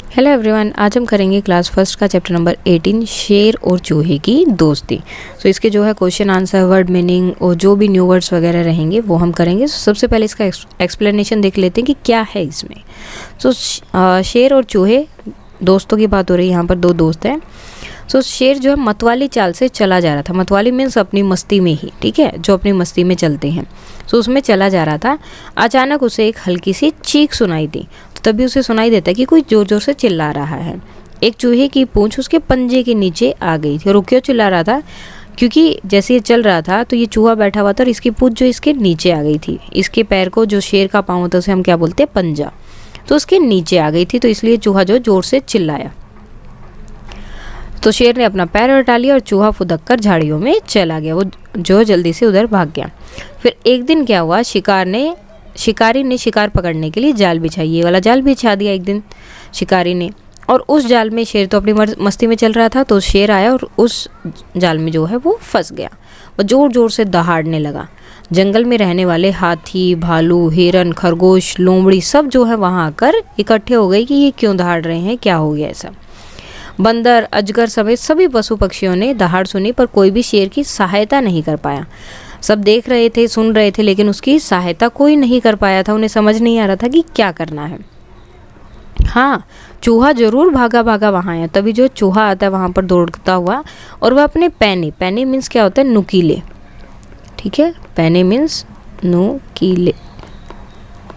Hello everyone, आज हम करेंगे क्लास फर्स्ट का चैप्टर नंबर 18 शेर और चूहे की दोस्ती। सो इसके जो है क्वेश्चन आंसर वर्ड मीनिंग और जो भी न्यू वर्ड्स वगैरह रहेंगे वो हम करेंगे। सबसे पहले इसका एक्सप्लेनेशन देख लेते हैं कि क्या है इसमें। शेर और चूहे दोस्तों की बात हो रही है। यहाँ पर दो दोस्त हैं। शेर जो है मतवाली चाल से चला जा रहा था। मतवाली मीन्स अपनी मस्ती में ही, ठीक है, जो अपनी मस्ती में चलते हैं। उसमें चला जा रहा था। अचानक उसे एक हल्की सी चीख सुनाई दी। तो तभी उसे सुनाई देता है कि कोई जोर जोर से चिल्ला रहा है। एक चूहे की पूंछ उसके पंजे के नीचे आ गई थी। और वो क्यों चिल्ला रहा था? क्योंकि जैसे ये चल रहा था तो ये चूहा बैठा हुआ था और इसकी पूंछ जो इसके नीचे आ गई थी। इसके पैर को, जो शेर का पाँव होता है उसे हम क्या बोलते हैं? पंजा। तो उसके नीचे आ गई थी, तो इसलिए चूहा जो जोर से चिल्लाया। तो शेर ने अपना पैर हटा लिया और चूहा फुदक कर झाड़ियों में चला गया। वो जो जल्दी से उधर भाग गया। फिर एक दिन क्या हुआ, शिकारी ने शिकार पकड़ने के लिए जाल बिछाई। ये वाला जाल बिछा दिया एक दिन शिकारी ने। और उस जाल में शेर तो अपनी मस्ती में चल रहा था, तो शेर आया और उस जाल में जो है वो फंस गया। वो जोर जोर से दहाड़ने लगा। जंगल में रहने वाले हाथी, भालू, हिरन, खरगोश, लोमड़ी सब जो है वहाँ आकर इकट्ठे हो गए कि ये क्यों दहाड़ रहे हैं, क्या हो गया ऐसा। बंदर, अजगर समेत सभी पशु पक्षियों ने दहाड़ सुनी, पर कोई भी शेर की सहायता नहीं कर पाया। सब देख रहे थे, सुन रहे थे, लेकिन उसकी सहायता कोई नहीं कर पाया था। उन्हें समझ नहीं आ रहा था कि क्या करना है। हाँ, चूहा जरूर भागा भागा वहाँ आया। तभी जो चूहा आता है वहाँ पर दौड़ता हुआ, और वह अपने पैने मीन्स क्या होता है? नुकीले, ठीक है, पैने मीन्स नुकीले।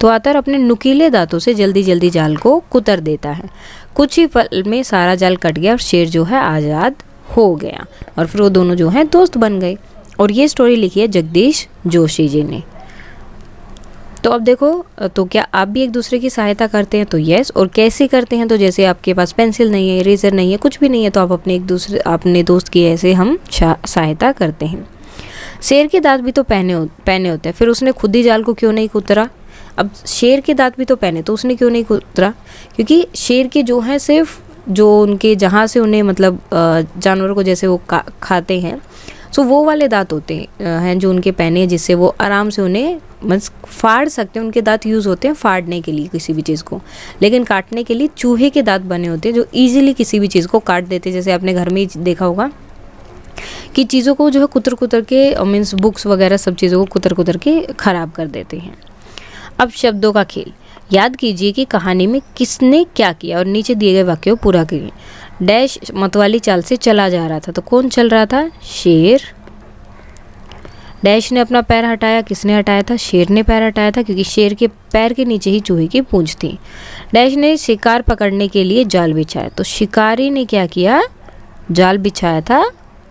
तो आता है अपने नुकीले दांतों से जल्दी जल्दी जाल को कुतर देता है। कुछ ही पल में सारा जाल कट गया और शेर जो है आज़ाद हो गया। और फिर वो दोनों जो हैं दोस्त बन गए। और ये स्टोरी लिखी है जगदीश जोशी जी ने। तो अब देखो, तो क्या आप भी एक दूसरे की सहायता करते हैं? तो यस। और कैसे करते हैं? तो जैसे आपके पास पेंसिल नहीं है, इरेजर नहीं है, कुछ भी नहीं है, तो आप अपने दोस्त की ऐसे हम सहायता करते हैं। शेर के दांत भी तो पहने होते हैं, फिर उसने खुद ही जाल को क्यों नहीं कुतरा? अब शेर के दांत भी तो पहने, तो उसने क्यों नहीं कुतरा? क्योंकि शेर के जो हैं सिर्फ जो उनके जहाँ से उन्हें मतलब जानवरों को जैसे वो खाते हैं, सो वो वाले दांत होते हैं जो उनके पहने हैं, जिससे वो आराम से उन्हें मतलब फाड़ सकते हैं। उनके दांत यूज़ होते हैं फाड़ने के लिए किसी भी चीज़ को, लेकिन काटने के लिए चूहे के दांत बने होते हैं जो ईजिली किसी भी चीज़ को काट देते हैं। जैसे आपने घर में ही देखा होगा कि चीज़ों को जो है कुतर कुतर के, मीन्स बुक्स वगैरह सब चीज़ों को कुतर कुतर के ख़राब कर देते हैं। अब शब्दों का खेल। याद कीजिए कि कहानी में किसने क्या किया और नीचे दिए गए वाक्यों को पूरा करिए। डैश मतवाली चाल से चला जा रहा था, तो कौन चल रहा था? शेर। डैश ने अपना पैर हटाया, किसने हटाया था? शेर ने पैर हटाया था, क्योंकि शेर के पैर के नीचे ही चूहे की पूंछ थी। डैश ने शिकार पकड़ने के लिए जाल बिछाया, तो शिकारी ने क्या किया? जाल बिछाया था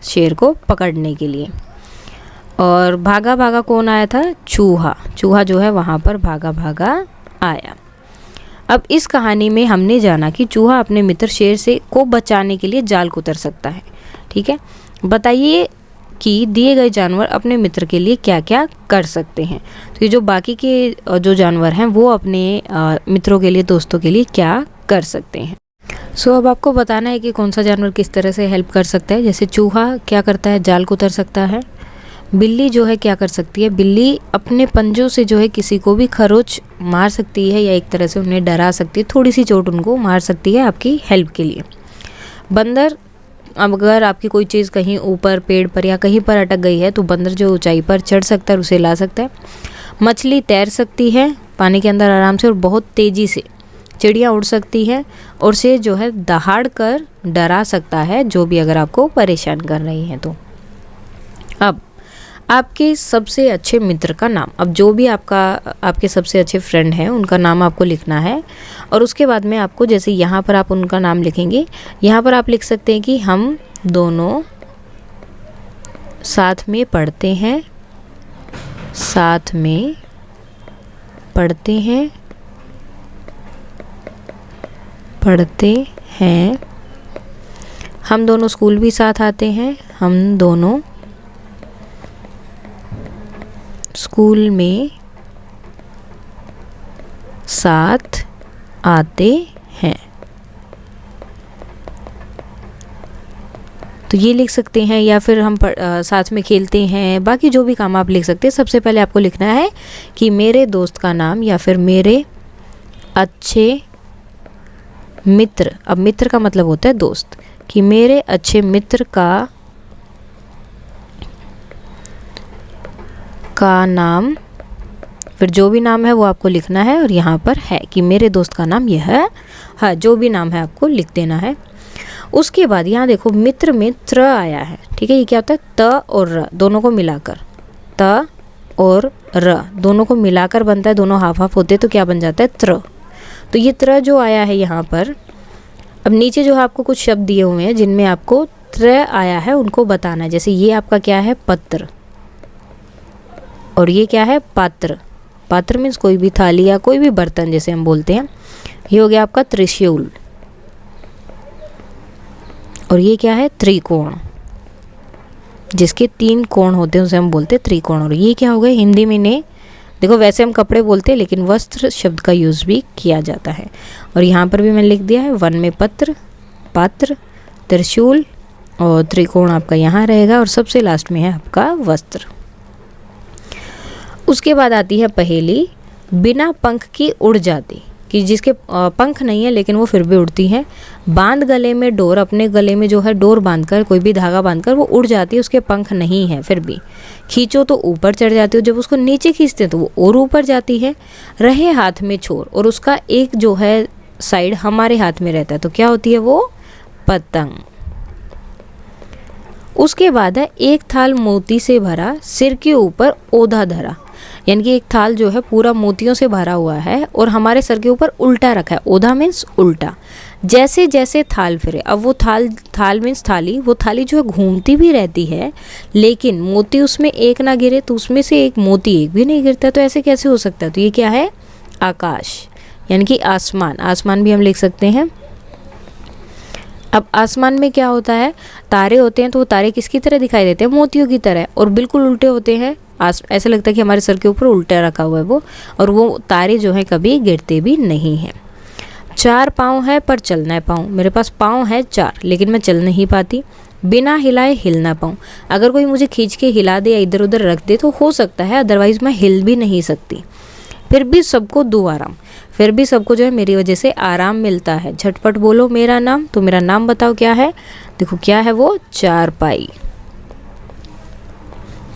शेर को पकड़ने के लिए। और भागा भागा कौन आया था? चूहा। चूहा जो है वहाँ पर भागा भागा आया। अब इस कहानी में हमने जाना कि चूहा अपने मित्र शेर से को बचाने के लिए जाल कुतर सकता है, ठीक है। बताइए कि दिए गए जानवर अपने मित्र के लिए क्या क्या कर सकते हैं। तो ये जो बाकी के जो जानवर हैं वो अपने मित्रों के लिए, दोस्तों के लिए क्या कर सकते हैं। अब आपको बताना है कि कौन सा जानवर किस तरह से हेल्प कर सकता है। जैसे चूहा क्या करता है? जाल कुतर सकता है। बिल्ली जो है क्या कर सकती है? बिल्ली अपने पंजों से जो है किसी को भी खरोच मार सकती है, या एक तरह से उन्हें डरा सकती है, थोड़ी सी चोट उनको मार सकती है आपकी हेल्प के लिए। बंदर, अगर आपकी कोई चीज़ कहीं ऊपर पेड़ पर या कहीं पर अटक गई है, तो बंदर जो ऊंचाई पर चढ़ सकता है और उसे ला सकता है। मछली तैर सकती है पानी के अंदर आराम से और बहुत तेज़ी से। चिड़िया उड़ सकती है, और शेर जो है दहाड़ कर डरा सकता है जो भी अगर आपको परेशान कर रही है तो। अब आपके सबसे अच्छे मित्र का नाम, अब जो भी आपके सबसे अच्छे फ्रेंड हैं उनका नाम आपको लिखना है। और उसके बाद में आपको, जैसे यहाँ पर आप उनका नाम लिखेंगे, यहाँ पर आप लिख सकते हैं कि हम दोनों साथ में पढ़ते हैं, साथ में पढ़ते हैं, पढ़ते हैं। हम दोनों स्कूल भी साथ आते हैं, हम दोनों स्कूल में साथ आते हैं। तो ये लिख सकते हैं, या फिर हम साथ में खेलते हैं। बाकी जो भी काम आप लिख सकते हैं। सबसे पहले आपको लिखना है कि मेरे दोस्त का नाम, या फिर मेरे अच्छे मित्र, अब मित्र का मतलब होता है दोस्त, कि मेरे अच्छे मित्र का नाम, फिर जो भी नाम है वो आपको लिखना है, और यहाँ पर है कि मेरे दोस्त का नाम यह है, हाँ जो भी नाम है आपको लिख देना है। उसके बाद यहाँ देखो मित्र में त्र आया है, ठीक है, ये क्या होता है, त और र दोनों को मिलाकर, त और र दोनों को मिलाकर बनता है, दोनों हाफ हाफ होते हैं तो क्या बन जाता है, त्र। तो ये त्र जो आया है यहाँ पर, अब नीचे जो है आपको कुछ शब्द दिए हुए हैं जिनमें आपको त्र आया है उनको बताना है। जैसे ये आपका क्या है, पत्र, और ये क्या है, पात्र। पात्र मीन्स कोई भी थाली या कोई भी बर्तन जैसे हम बोलते हैं। ये हो गया आपका त्रिशूल, और ये क्या है, त्रिकोण, जिसके 3 कोण होते हैं उसे हम बोलते हैं त्रिकोण। और ये क्या हो गए, हिंदी में ने, देखो वैसे हम कपड़े बोलते हैं लेकिन वस्त्र शब्द का यूज़ भी किया जाता है। और यहाँ पर भी मैंने लिख दिया है, वन में पत्र, पात्र, त्रिशूल और त्रिकोण आपका यहाँ रहेगा, और सबसे लास्ट में है आपका वस्त्र। उसके बाद आती है पहेली, बिना पंख की उड़ जाती, कि जिसके पंख नहीं है लेकिन वो फिर भी उड़ती है। बांध गले में डोर, अपने गले में जो है डोर बांधकर, कोई भी धागा बांधकर वो उड़ जाती है, उसके पंख नहीं है फिर भी। खींचो तो ऊपर चढ़ जाती हो, जब उसको नीचे खींचते हैं तो वो और ऊपर जाती है। रहे हाथ में छोर, और उसका एक जो है साइड हमारे हाथ में रहता है, तो क्या होती है वो, पतंग। उसके बाद है, एक थाल मोती से भरा, सिर के ऊपर ओधा धरा, यानी कि एक थाल जो है पूरा मोतियों से भरा हुआ है और हमारे सर के ऊपर उल्टा रखा है। ओधा मीन्स उल्टा। जैसे जैसे थाल फिरे, अब वो थाल मीन्स थाली, वो थाली जो है घूमती भी रहती है लेकिन मोती उसमें एक ना गिरे, तो उसमें से एक मोती एक भी नहीं गिरता, तो ऐसे कैसे हो सकता है। तो ये क्या है, आकाश, यानी कि आसमान। आसमान भी हम लिख सकते हैं। अब आसमान में क्या होता है, तारे होते हैं, तो वो तारे किसकी तरह दिखाई देते हैं, मोतियों की तरह, और बिल्कुल उल्टे होते हैं। ऐसा लगता है कि हमारे सर के ऊपर उल्टा रखा हुआ है वो, और वो तारे जो हैं कभी गिरते भी नहीं हैं। 4 पाँव है पर चल ना पाऊँ, मेरे पास पाँव है 4 लेकिन मैं चल नहीं पाती। बिना हिलाए हिल ना पाऊँ, अगर कोई मुझे खींच के हिला दे या इधर उधर रख दे तो हो सकता है, अदरवाइज़ मैं हिल भी नहीं सकती। फिर भी सबको दूँ आराम, फिर भी सबको जो है मेरी वजह से आराम मिलता है। झटपट बोलो मेरा नाम, तो मेरा नाम बताओ क्या है, देखो क्या है वो, चारपाई।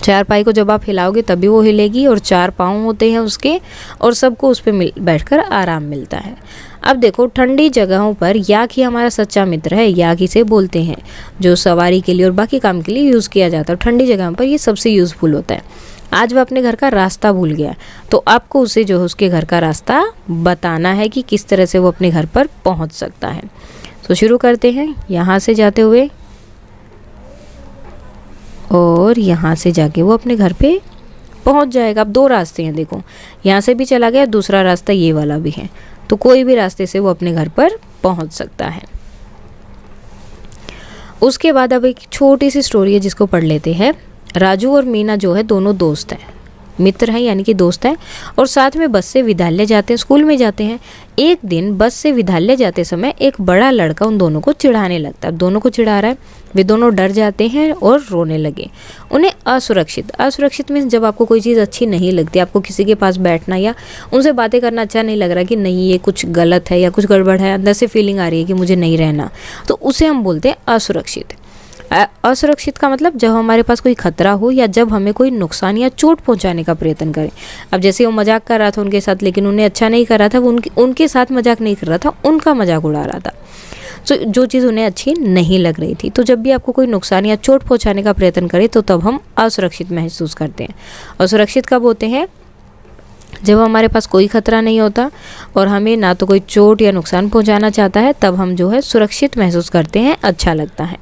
चारपाई को जब आप हिलाओगे तभी वो हिलेगी, और 4 पाँव होते हैं उसके, और सबको उस पर बैठकर आराम मिलता है। अब देखो, ठंडी जगहों पर याक ही हमारा सच्चा मित्र है। याक इसे बोलते हैं जो सवारी के लिए और बाकी काम के लिए यूज़ किया जाता है। ठंडी जगहों पर ये सबसे यूज़फुल होता है। आज वह अपने घर का रास्ता भूल गया, तो आपको उसे जो है उसके घर का रास्ता बताना है कि किस तरह से वो अपने घर पर पहुंच सकता है। तो शुरू करते हैं, यहाँ से जाते हुए और यहाँ से जाके वो अपने घर पे पहुंच जाएगा। अब 2 रास्ते हैं, देखो यहाँ से भी चला गया, दूसरा रास्ता ये वाला भी है, तो कोई भी रास्ते से वो अपने घर पर पहुंच सकता है। उसके बाद अब एक छोटी सी स्टोरी है जिसको पढ़ लेते हैं। राजू और मीना जो है दोनों दोस्त हैं, मित्र हैं यानी कि दोस्त हैं, और साथ में बस से विद्यालय जाते हैं, स्कूल में जाते हैं। एक दिन बस से विद्यालय जाते समय एक बड़ा लड़का उन दोनों को चिढ़ाने लगता है। दोनों को चिढ़ा रहा है, वे दोनों डर जाते हैं और रोने लगे। उन्हें असुरक्षित मीन्स जब आपको कोई चीज़ अच्छी नहीं लगती, आपको किसी के पास बैठना या उनसे बातें करना अच्छा नहीं लग रहा कि नहीं ये कुछ गलत है या कुछ गड़बड़ है, अंदर से फीलिंग आ रही है कि मुझे नहीं रहना, तो उसे हम बोलते हैं असुरक्षित। असुरक्षित का मतलब जब हमारे पास कोई खतरा हो या जब हमें कोई नुकसान या चोट पहुंचाने का प्रयत्न करे। अब जैसे वो मजाक कर रहा था उनके साथ, लेकिन उन्हें अच्छा नहीं कर रहा था, वो उनके साथ मजाक नहीं कर रहा था, उनका मजाक उड़ा रहा था। तो जो चीज़ उन्हें अच्छी नहीं लग रही थी। तो जब भी आपको कोई नुकसान या चोट पहुंचाने का प्रयत्न करे तो तब हम असुरक्षित महसूस करते हैं। असुरक्षित कब होते हैं, जब हमारे पास कोई खतरा नहीं होता और हमें ना तो कोई चोट या नुकसान पहुंचाना चाहता है, तब हम जो है सुरक्षित महसूस करते हैं, अच्छा लगता है।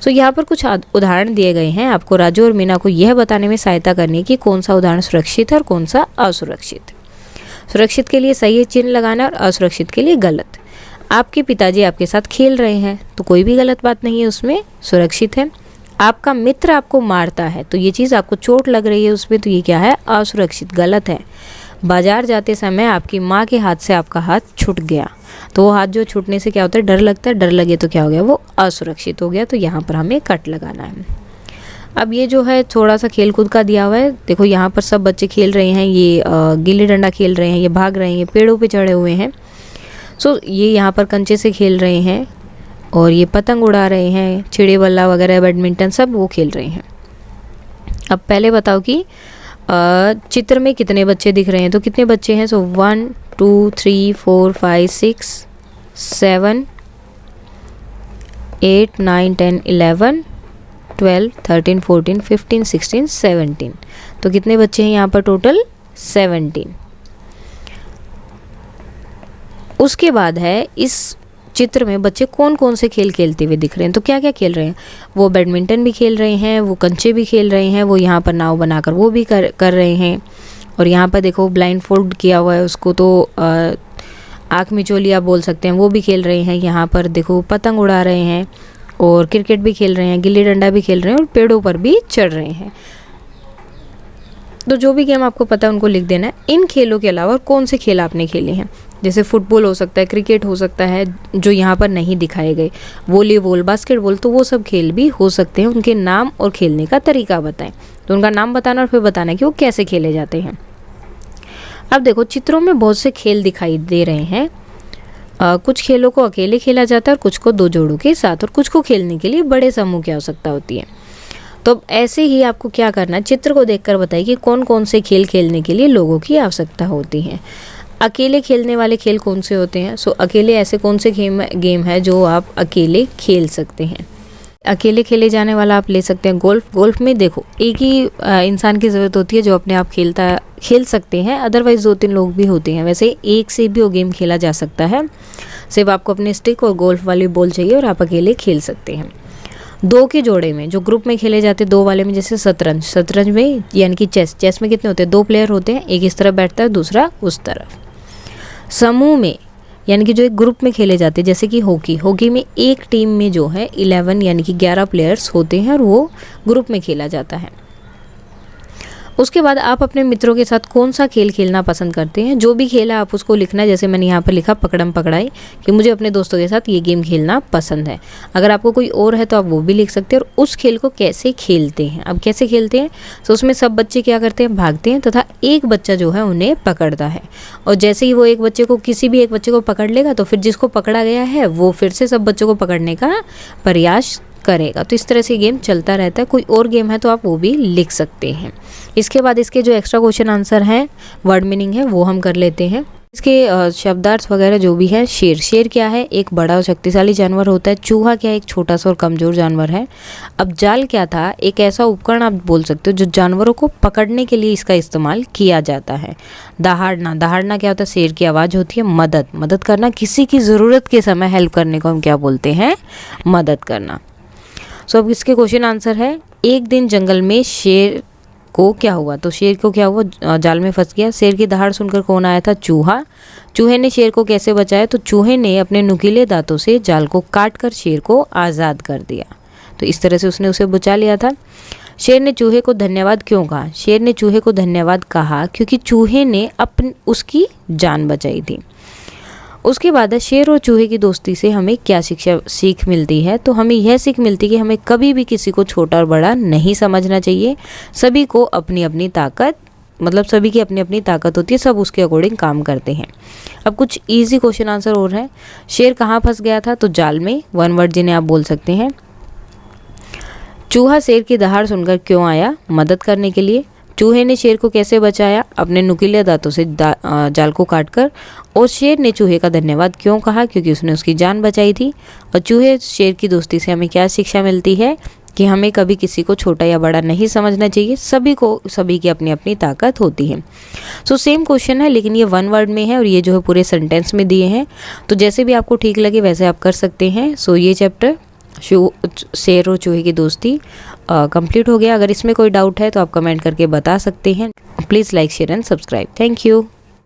सो यहाँ पर कुछ उदाहरण दिए गए हैं, आपको राजू और मीना को यह बताने में सहायता करनी है कि कौन सा उदाहरण सुरक्षित है और कौन सा असुरक्षित। सुरक्षित के लिए सही चिन्ह लगाना और असुरक्षित के लिए गलत। आपके पिताजी आपके साथ खेल रहे हैं तो कोई भी गलत बात नहीं है, उसमें सुरक्षित है। आपका मित्र आपको मारता है तो ये चीज़ आपको चोट लग रही है उसमें, तो ये क्या है, असुरक्षित, गलत है। बाजार जाते समय आपकी माँ के हाथ से आपका हाथ छूट गया, तो वो हाथ जो छूटने से क्या होता है, डर लगता है, डर लगे तो क्या हो गया, वो असुरक्षित हो गया। तो यहाँ पर हमें कट लगाना है। अब ये जो है थोड़ा सा खेल कूद का दिया हुआ है, देखो यहाँ पर सब बच्चे खेल रहे हैं, ये गिल्ली डंडा खेल रहे हैं, ये भाग रहे हैं, ये पेड़ों पे चढ़े हुए हैं। सो ये यहाँ पर कंचे से खेल रहे हैं और ये पतंग उड़ा रहे हैं, चिड़ी बल्ला वगैरह, बैडमिंटन सब वो खेल रहे हैं। अब पहले बताओ कि चित्र में कितने बच्चे दिख रहे हैं, तो कितने बच्चे हैं। सो 1 2 3 4 5 6 7 8 9 10 11 12 13 14 15 16 17। तो कितने बच्चे हैं यहाँ पर टोटल 17। उसके बाद है इस चित्र में बच्चे कौन कौन से खेल खेलते हुए दिख रहे हैं, तो क्या क्या खेल रहे हैं। वो बैडमिंटन भी खेल रहे हैं, वो कंचे भी खेल रहे हैं, वो यहाँ पर नाव बनाकर वो भी कर रहे हैं। और यहाँ पर देखो ब्लाइंड फोल्ड किया हुआ है उसको, तो आँख मिचोली आप बोल सकते हैं, वो भी खेल रहे हैं। यहाँ पर देखो पतंग उड़ा रहे हैं और क्रिकेट भी खेल रहे हैं, गिल्ली डंडा भी खेल रहे हैं और पेड़ों पर भी चढ़ रहे हैं। तो जो भी गेम आपको पता है उनको लिख देना है। इन खेलों के अलावा कौन से खेल आपने खेले हैं, जैसे फुटबॉल हो सकता है, क्रिकेट हो सकता है, जो यहाँ पर नहीं दिखाए गए, वॉलीबॉल, बास्केटबॉल, तो वो सब खेल भी हो सकते हैं। उनके नाम और खेलने का तरीका बताएं। तो उनका नाम बताना और फिर बताना कि वो कैसे खेले जाते हैं। अब देखो चित्रों में बहुत से खेल दिखाई दे रहे हैं। कुछ खेलों को अकेले खेला जाता है और कुछ को दो जोड़ों के साथ, और कुछ को खेलने के लिए बड़े समूह की आवश्यकता होती है। तो अब ऐसे ही आपको क्या करना है, चित्र को देखकर बताइए कि कौन कौन से खेल खेलने के लिए लोगों की आवश्यकता होती है। अकेले खेलने वाले खेल कौन से होते हैं। सो अकेले ऐसे कौन से गेम है जो आप अकेले खेल सकते हैं। अकेले खेले जाने वाला आप ले सकते हैं गोल्फ। गोल्फ में देखो एक ही इंसान की ज़रूरत होती है जो अपने आप खेल सकते हैं, अदरवाइज़ 2-3 लोग भी होते हैं। वैसे एक से भी वो गेम खेला जा सकता है। सिर्फ आपको अपने स्टिक और गोल्फ वाली बॉल चाहिए और आप अकेले खेल सकते हैं। 2 के जोड़े में जो ग्रुप में खेले जाते हैं, 2 वाले में जैसे शतरंज में, यानी कि चेस में कितने होते हैं, 2 प्लेयर होते हैं, एक इस तरफ बैठता है दूसरा उस तरफ। समूह में यानी कि जो एक ग्रुप में खेले जाते हैं, जैसे कि हॉकी में एक टीम में जो है 11 यानी कि 11 प्लेयर्स होते हैं और वो ग्रुप में खेला जाता है। उसके बाद आप अपने मित्रों के साथ कौन सा खेल खेलना पसंद करते हैं। जो भी खेल है आप उसको लिखना है। जैसे मैंने यहाँ पर लिखा पकड़म पकड़ाई, कि मुझे अपने दोस्तों के साथ ये गेम खेलना पसंद है। अगर आपको कोई और है तो आप वो भी लिख सकते हैं। और उस खेल को कैसे खेलते हैं, अब कैसे खेलते हैं, तो उसमें सब बच्चे क्या करते हैं, भागते हैं तथा एक बच्चा जो है उन्हें पकड़ता है। और जैसे ही वो किसी भी एक बच्चे को पकड़ लेगा तो फिर जिसको पकड़ा गया है वो फिर से सब बच्चों को पकड़ने का प्रयास करेगा। तो इस तरह से गेम चलता रहता है। कोई और गेम है तो आप वो भी लिख सकते हैं। इसके बाद इसके जो एक्स्ट्रा क्वेश्चन आंसर हैं, वर्ड मीनिंग है, वो हम कर लेते हैं। इसके शब्दार्थ वगैरह जो भी है। शेर क्या है, एक बड़ा और शक्तिशाली जानवर होता है। चूहा क्या है, एक छोटा सा और कमज़ोर जानवर है। अब जाल क्या था, एक ऐसा उपकरण आप बोल सकते हो जो जानवरों को पकड़ने के लिए इसका इस्तेमाल किया जाता है। दहाड़ना क्या होता है, शेर की आवाज़ होती है। मदद करना, किसी की ज़रूरत के समय हेल्प करने को हम क्या बोलते हैं, मदद करना। सो अब इसके क्वेश्चन आंसर है। एक दिन जंगल में शेर को क्या हुआ, तो शेर को क्या हुआ, जाल में फंस गया। शेर की दहाड़ सुनकर कौन आया था, चूहे ने शेर को कैसे बचाया, तो चूहे ने अपने नुकीले दांतों से जाल को काटकर शेर को आज़ाद कर दिया। तो इस तरह से उसने उसे बचा लिया था। शेर ने चूहे को धन्यवाद क्यों कहा, शेर ने चूहे को धन्यवाद कहा क्योंकि चूहे ने उसकी जान बचाई थी। उसके बाद शेर और चूहे की दोस्ती से हमें क्या सीख मिलती है, तो हमें यह सीख मिलती है कि हमें कभी भी किसी को छोटा और बड़ा नहीं समझना चाहिए। सभी को अपनी अपनी ताकत, मतलब सभी की अपनी अपनी ताकत होती है, सब उसके अकॉर्डिंग काम करते हैं। अब कुछ इजी क्वेश्चन आंसर और है। शेर कहाँ फंस गया था, तो जाल में, 1 वर्ड जिन्हें आप बोल सकते हैं। चूहा शेर की दहाड़ सुनकर क्यों आया, मदद करने के लिए। चूहे ने शेर को कैसे बचाया, अपने नुकीले दांतों से जाल को काटकर। और शेर ने चूहे का धन्यवाद क्यों कहा, क्योंकि उसने उसकी जान बचाई थी। और चूहे शेर की दोस्ती से हमें क्या शिक्षा मिलती है, कि हमें कभी किसी को छोटा या बड़ा नहीं समझना चाहिए, सभी की अपनी अपनी ताकत होती है। सो सेम क्वेश्चन है लेकिन ये 1 वर्ड में है और ये जो है पूरे सेंटेंस में दिए हैं। तो जैसे भी आपको ठीक लगे वैसे आप कर सकते हैं। सो ये चैप्टर शेर और चूहे की दोस्ती कंप्लीट हो गया। अगर इसमें कोई डाउट है तो आप कमेंट करके बता सकते हैं। Please like, share and subscribe. Thank you.